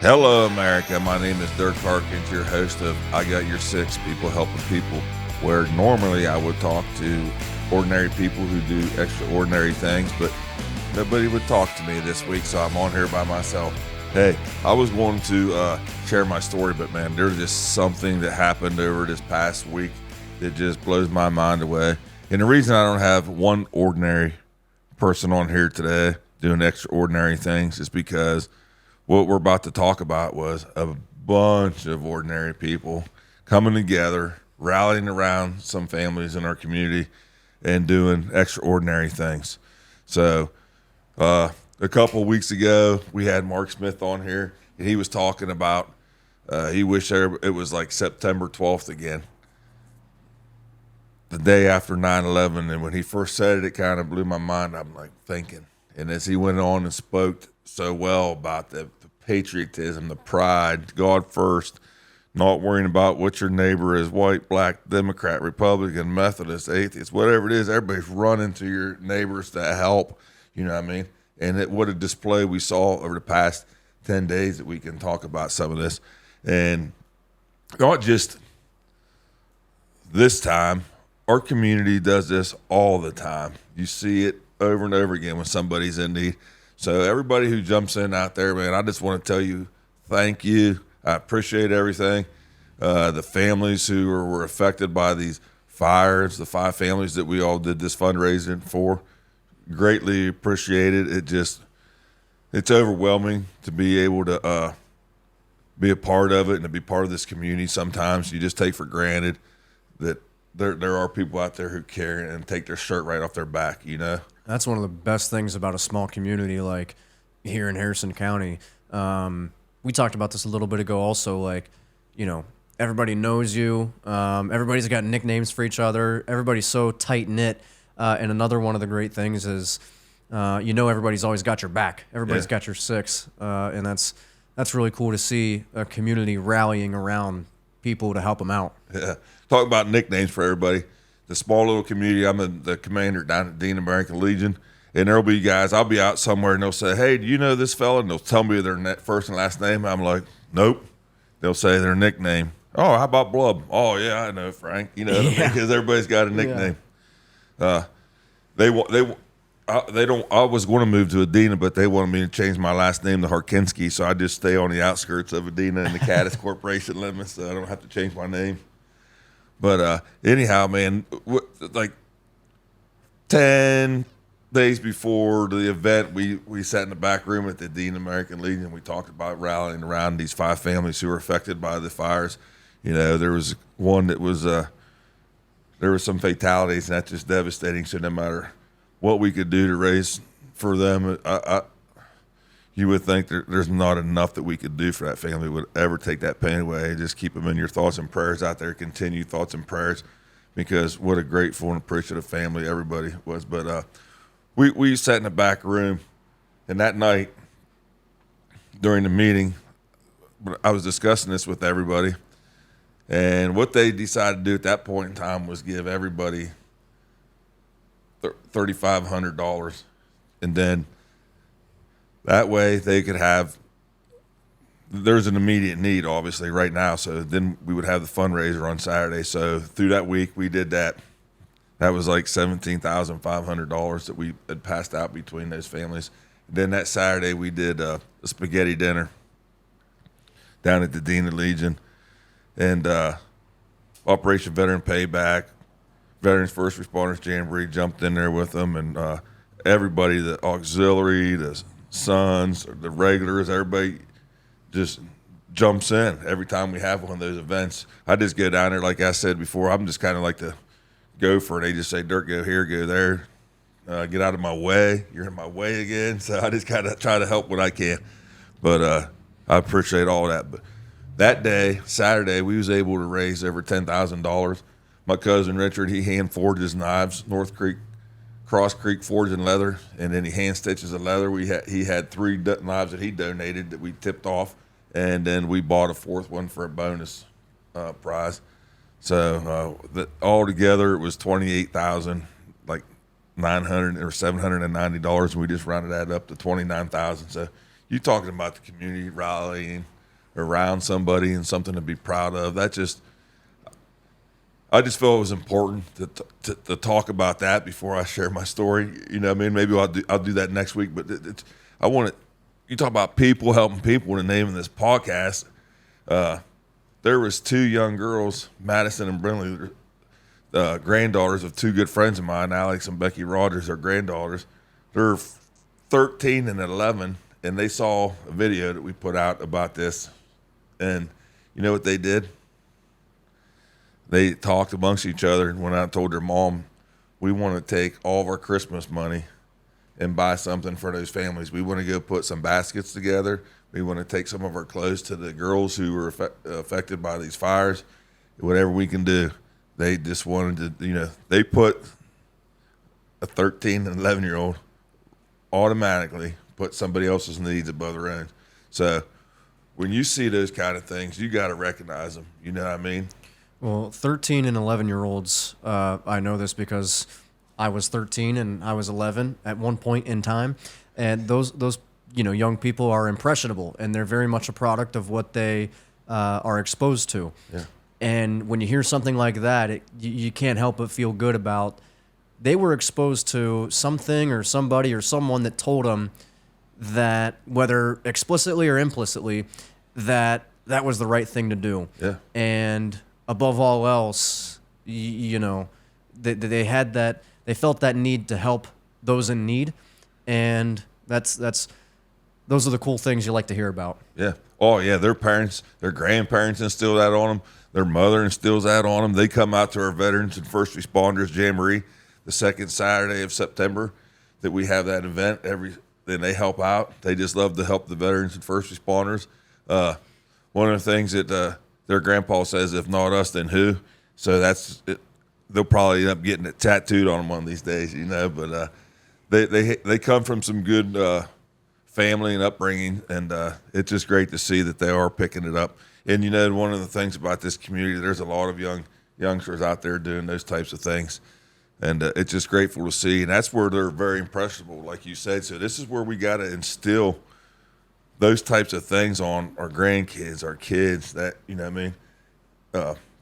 Hello, America. My name is Dirk Harkins, your host of I Got Your Six, People Helping People, where normally I would talk to ordinary people who do extraordinary things, but nobody would talk to me this week, so I'm on here by myself. Hey, I was going to share my story, but man, there's just something that happened over this past week that just blows my mind away. And the reason I don't have one ordinary person on here today doing extraordinary things is because what we're about to talk about was a bunch of ordinary people coming together, rallying around some families in our community and doing extraordinary things. So a couple of weeks ago, we had Mark Smith on here, and he was talking about he wished it was like September 12th again, the day after 9/11. And when he first said it, it kind of blew my mind. I'm like thinking. And as he went on and spoke so well about the patriotism, the pride, God first, not worrying about what your neighbor is, white, black, Democrat, Republican, Methodist, atheist, whatever it is, everybody's running to your neighbors to help, you know what I mean? And what a display we saw over the past 10 days that we can talk about some of this. And not just this time, our community does this all the time. You see it over and over again when somebody's in need. So everybody who jumps in out there, man, I just want to tell you thank you. I appreciate everything. The families who were affected by these fires, the 5 families that we all did this fundraising for, greatly appreciated. It's overwhelming to be able to be a part of it and to be part of this community. Sometimes you just take for granted that there are people out there who care and take their shirt right off their back, you know? That's one of the best things about a small community like here in Harrison County. We talked about this a little bit ago also, like, you know, everybody knows you. Everybody's got nicknames for each other. Everybody's so tight-knit. And another one of the great things is, everybody's always got your back. Everybody's got your six. And that's really cool to see a community rallying around people to help them out. Yeah. Talk about nicknames for everybody. The small little community, I'm the commander down at Dean American Legion, and there'll be guys, I'll be out somewhere, and they'll say, hey, do you know this fella? And they'll tell me their first and last name. I'm like, nope. They'll say their nickname. Oh, how about Blub? Oh, yeah, I know, Frank. You know, because everybody's got a nickname. Yeah. They don't. I was going to move to Adena, but they wanted me to change my last name to Harkinski, so I just stay on the outskirts of Adena and the Caddis Corporation limits, so I don't have to change my name. But anyhow, man, like 10 days before the event, we sat in the back room at the Dean American Legion. We talked about rallying around these 5 families who were affected by the fires. You know, there was one that was there were some fatalities, and that's just devastating. So no matter what we could do to raise for them, you would think there's not enough that we could do for that family would ever take that pain away. Just keep them in your thoughts and prayers out there. Continue thoughts and prayers, because what a grateful and appreciative family everybody was. But we sat in the back room, and that night during the meeting, I was discussing this with everybody, and what they decided to do at that point in time was give everybody $3,500, and then that way they could have, there's an immediate need obviously right now, so then we would have the fundraiser on Saturday. So through that week we did that. That was like $17,500 that we had passed out between those families. And then that Saturday we did a spaghetti dinner down at the Dean of Legion, and Operation Veteran Payback, Veterans First Responders Jamboree jumped in there with them, and everybody, the auxiliary, the sons, the regulars, everybody just jumps in every time we have one of those events. I just go down there, like I said before, I'm just kind of like the gopher. They just say, Dirk, go here, go there, get out of my way. You're in my way again. So I just kind of try to help what I can. But I appreciate all that. But that day, Saturday, we was able to raise over $10,000. My cousin Richard, he hand forged his knives, Cross Creek Forge and Leather, and then he hand stitches the leather. He had 3 knives that he donated that we tipped off, and then we bought a 4th one for a bonus prize. So all together it was $28,000, like $900 or $790, and we just rounded that up to $29,000. So you talking about the community rallying around somebody and something to be proud of. I just felt it was important to talk about that before I share my story. You know what I mean? Maybe I'll do that next week. But I want to. You talk about people helping people. The name of this podcast. There was 2 young girls, Madison and Brinley, granddaughters of 2 good friends of mine, Alex and Becky Rogers, are granddaughters. They're 13 and 11, and they saw a video that we put out about this. And you know what they did? They talked amongst each other and went out and told their mom, we want to take all of our Christmas money and buy something for those families. We want to go put some baskets together. We want to take some of our clothes to the girls who were affected by these fires. Whatever we can do. They just wanted to, they put a 13 and 11-year-old automatically put somebody else's needs above their own. So when you see those kind of things, you got to recognize them. You know what I mean? Well, 13 and 11-year-olds, I know this because I was 13 and I was 11 at one point in time, and those young people are impressionable, and they're very much a product of what they are exposed to. Yeah. And when you hear something like that, you can't help but feel good about they were exposed to something or somebody or someone that told them that, whether explicitly or implicitly, that was the right thing to do. Yeah. And above all else, they had that, they felt that need to help those in need, and those are the cool things you like to hear about. Yeah. Oh yeah, their parents, their grandparents instilled that on them. Their mother instills that on them. They come out to our veterans and first responders jamboree the second Saturday of September that we have that event then they help out. They just love to help the veterans and first responders. One of the things that their grandpa says, if not us, then who? So that's it. They'll probably end up getting it tattooed on them one of these days, But they come from some good family and upbringing, and it's just great to see that they are picking it up. And one of the things about this community, there's a lot of youngsters out there doing those types of things, and it's just grateful to see. And that's where they're very impressionable, like you said. So this is where we got to instill those types of things on our grandkids, our kids. That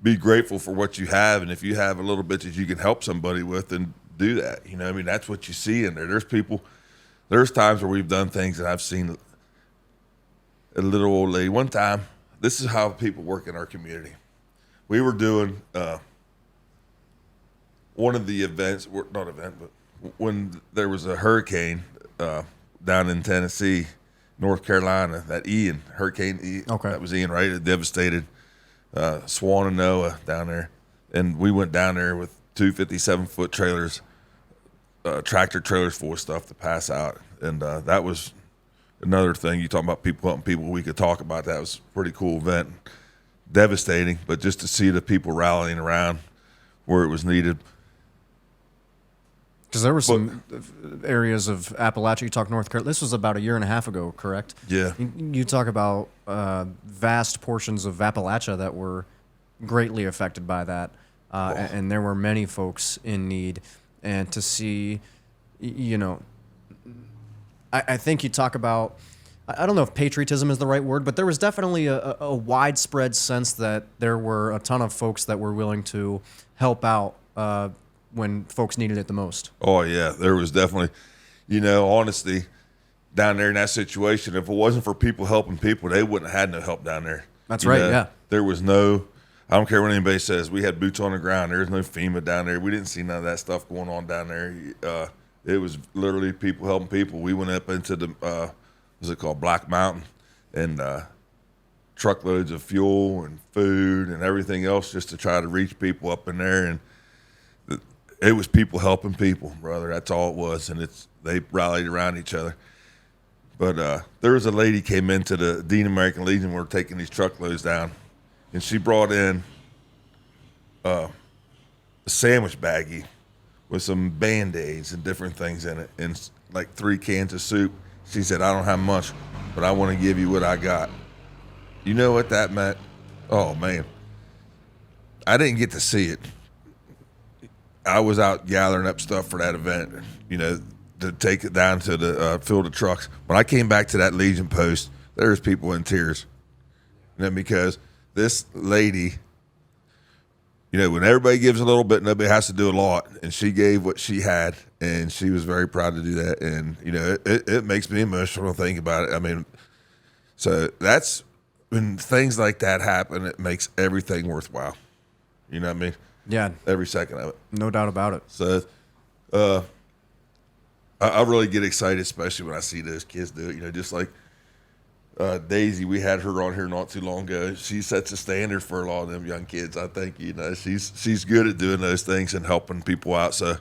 be grateful for what you have, and if you have a little bit that you can help somebody with, then do that. That's what you see in there. There's times where we've done things that I've seen a little old lady. One time, this is how people work in our community. We were doing one of the events, not event, but when there was a hurricane down in Tennessee, North Carolina, that Hurricane Ian. Okay. That was Ian, right? It devastated Swannanoa down there. And we went down there with 2 57-foot trailers, tractor trailers full of stuff to pass out. And that was another thing. You talking about people helping people, we could talk about that. It was a pretty cool event. Devastating, but just to see the people rallying around where it was needed. Because there were some areas of Appalachia, you talk North Carolina, this was about a year and a half ago, correct? Yeah. You talk about vast portions of Appalachia that were greatly affected by that, and there were many folks in need. And to see, I think you talk about, I don't know if patriotism is the right word, but there was definitely a widespread sense that there were a ton of folks that were willing to help out when folks needed it the most. Oh, yeah. There was definitely, honestly, down there in that situation, if it wasn't for people helping people, they wouldn't have had no help down there. That's right, yeah. There was no, I don't care what anybody says, we had boots on the ground. There was no FEMA down there. We didn't see none of that stuff going on down there. It was literally people helping people. We went up into the, what's it called, Black Mountain, and truckloads of fuel and food and everything else just to try to reach people up in there. And it was people helping people, brother. That's all it was. And they rallied around each other. But there was a lady came into the Dean American Legion. We were taking these truckloads down, and she brought in a sandwich baggie with some Band-Aids and different things in it, and like 3 cans of soup. She said, I don't have much, but I want to give you what I got. You know what that meant? Oh, man. I didn't get to see it. I was out gathering up stuff for that event. to take it down to the field of trucks. When I came back to that Legion post, there was people in tears. Because this lady, when everybody gives a little bit, nobody has to do a lot. And she gave what she had, and she was very proud to do that. And, it makes me emotional to think about it. I mean, so that's when things like that happen, it makes everything worthwhile. You know what I mean? Yeah. Every second of it. No doubt about it. So I really get excited, especially when I see those kids do it. Just like Daisy, we had her on here not too long ago. She sets a standard for a lot of them young kids. I think she's good at doing those things and helping people out. So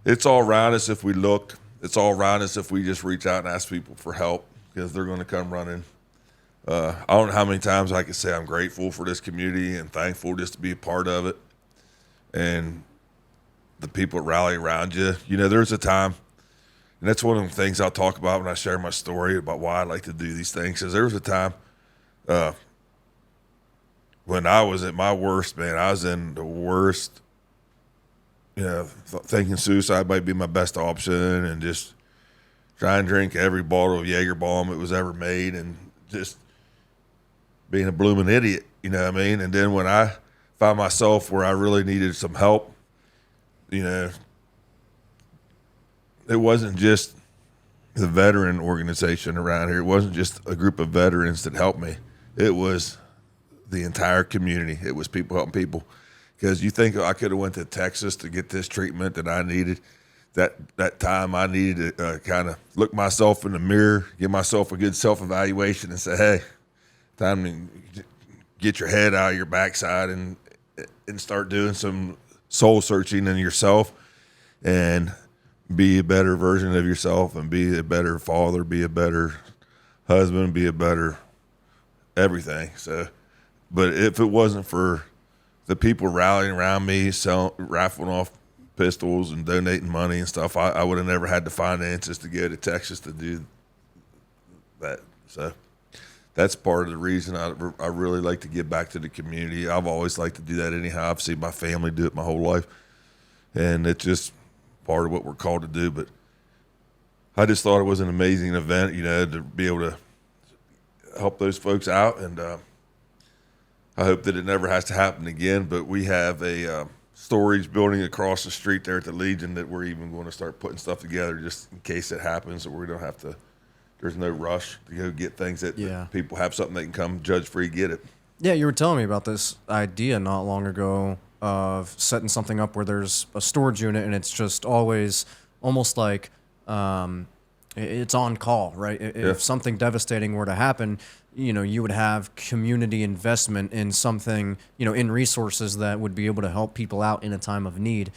it's all around us if we look. It's all around us if we just reach out and ask people for help, because they're going to come running. I don't know how many times I can say I'm grateful for this community and thankful just to be a part of it, and the people that rally around you. There's a time. And that's one of the things I'll talk about when I share my story about why I like to do these things. Because there was a time when I was at my worst, man. I was in the worst, thinking suicide might be my best option, and just try and drink every bottle of Jaeger bomb that was ever made, and just being a blooming idiot, you know what I mean? And then when I found myself where I really needed some help, it wasn't just the veteran organization around here. It wasn't just a group of veterans that helped me. It was the entire community. It was people helping people. Because you think I could have went to Texas to get this treatment that I needed. That time I needed to kind of look myself in the mirror, give myself a good self-evaluation and say, hey, time to get your head out of your backside and start doing some soul searching in yourself and be a better version of yourself, and be a better father, be a better husband, be a better everything. So, but if it wasn't for the people rallying around me, raffling off pistols and donating money and stuff, I would have never had the finances to go to Texas to do that. So that's part of the reason I really like to give back to the community. I've always liked to do that anyhow. I've seen my family do it my whole life, and it's just part of what we're called to do. But I just thought it was an amazing event, to be able to help those folks out. And I hope that it never has to happen again. But we have a storage building across the street there at the Legion that we're even going to start putting stuff together just in case it happens, so we don't have to, there's no rush to go get things that people have something they can come judge-free get it. Yeah, you were telling me about this idea not long ago of setting something up where there's a storage unit and it's just always almost like it's on call, right? If something devastating were to happen, you would have community investment in something, in resources that would be able to help people out in a time of need.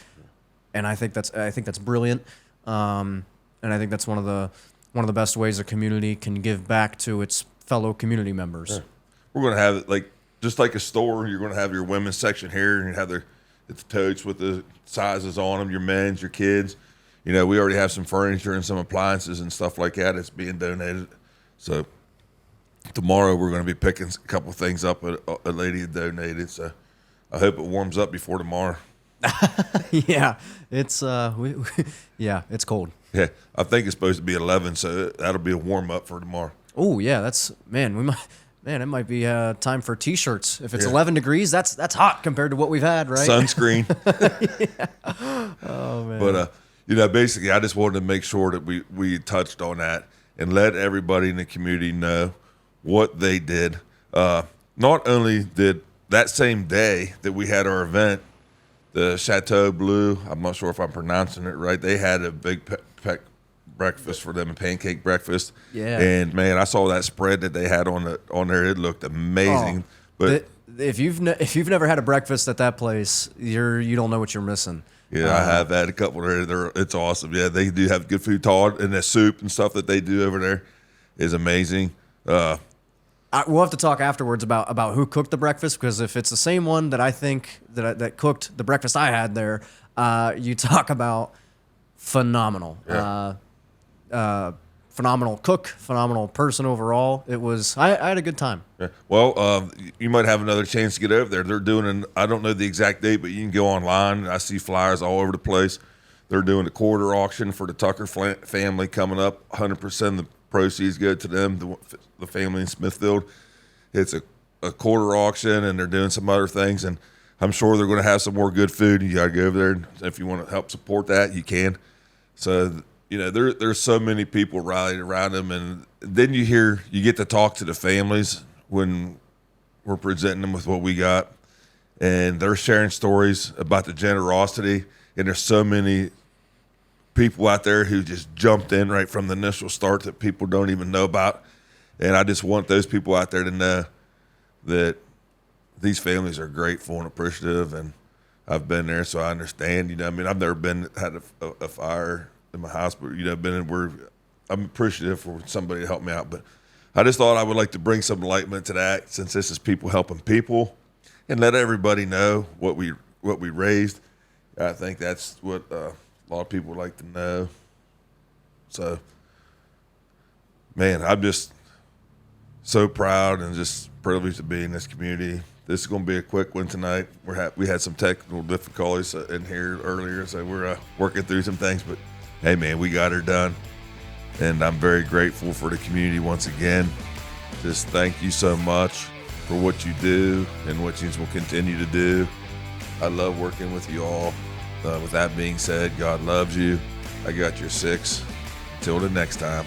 And I think that's brilliant. And I think that's one of the best ways a community can give back to its fellow community members. Yeah. We're going to have it just like a store. You're going to have your women's section here, and you have it's totes with the sizes on them, your men's, your kids. We already have some furniture and some appliances and stuff like that that's being donated. So tomorrow we're going to be picking a couple things up a lady had donated. So I hope it warms up before tomorrow. Yeah, it's it's cold. Yeah, I think it's supposed to be 11, so that'll be a warm up for tomorrow. Oh yeah, it might be time for t-shirts. If it's 11 degrees, that's hot compared to what we've had, right? Sunscreen. Oh man. But basically, I just wanted to make sure that we touched on that and let everybody in the community know what they did. Not only did that same day that we had our event, the Chateau Bleu, I'm not sure if I'm pronouncing it right, they had a big breakfast for them, a pancake breakfast. Yeah. And man, I saw that spread that they had on there. It looked amazing. But if you've never had a breakfast at that place, you don't know what you're missing. Yeah, I have had a couple there. It's awesome. Yeah, they do have good food. Todd, and the soup and stuff that they do over there is amazing. We'll have to talk afterwards about who cooked the breakfast, because if it's the same one that I think that cooked the breakfast I had there, you talk about phenomenal. Yeah. Phenomenal cook, phenomenal person overall. It was. I had a good time. Yeah. Well, you might have another chance to get over there. They're doing I don't know the exact date, but you can go online. I see flyers all over the place. They're doing a quarter auction for the Tucker family coming up. 100% of the proceeds go to them, the family in Smithfield. It's a quarter auction, and they're doing some other things, and I'm sure they're going to have some more good food. You got to go over there, and if you want to help support that, you can. So, there's so many people rallied around them, and then you get to talk to the families when we're presenting them with what we got, and they're sharing stories about the generosity, and there's so many people out there who just jumped in right from the initial start that people don't even know about, and I just want those people out there to know that these families are grateful and appreciative, and I've been there, so I understand. I've never had a fire in my house, but I'm appreciative for somebody to help me out. But I just thought I would like to bring some enlightenment to that, since this is people helping people, and let everybody know what we raised. I think that's what a lot of people would like to know. So, man, I'm just so proud and just privileged to be in this community. This is going to be a quick one tonight. We had some technical difficulties in here earlier, so we're working through some things. But hey, man, we got her done, and I'm very grateful for the community once again. Just thank you so much for what you do and what you will continue to do. I love working with you all. With that being said, God loves you. I got your 6. Till the next time.